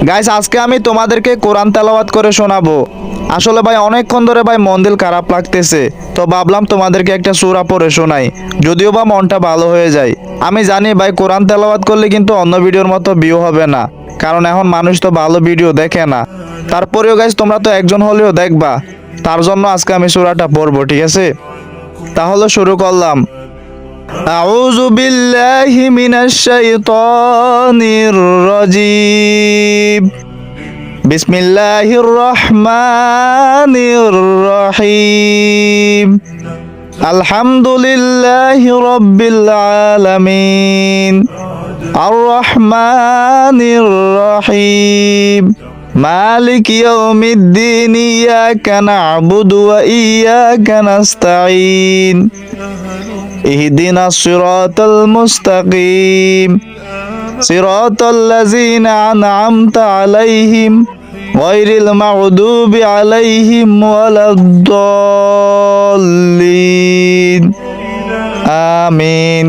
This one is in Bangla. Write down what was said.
গাইস আজকে আমি তোমাদেরকে কোরআন তেলাওয়াত করে শোনাবো। আসলে ভাই অনেকক্ষণ ধরে ভাই মন দিল খারাপ লাগতেছে, তো ভাবলাম তোমাদেরকে একটা সূরা পড়ে শোনাই, যদিও বা মনটা ভালো হয়ে যায়। আমি জানি ভাই কোরআন তেলাওয়াত করলে কিন্তু অন্য ভিডিওর মতো ভিউ হবে না, কারণ এখন মানুষ তো ভালো ভিডিও দেখে না। তারপরেও গাইস তোমরা তো একজন হলেও দেখবা, তার জন্য আজকে আমি সূরাটা পড়বো, ঠিক আছে? তাহলে শুরু করলাম। আউযু বিল্লাহি মিনাশ শাইতানির রাজিম। বিসমিল্লাহির রহমানির রহিম। আলহামদুলিল্লাহি রাব্বিল আলামিন। আর রহমানির রহিম। মালিক ইয়াউমিদ্দিন। ইয়াকা না'বুদু ওয়া ইয়াকা নাস্তাঈন। ইহদিনাস সিরাতাল মুস্তাকিম। সিরাতাল লাযীনা আন'আমতা আলাইহিম গায়রিল মাগদুবি আলাইহিম ওয়ালাদ-দাল্লিন। আমিন।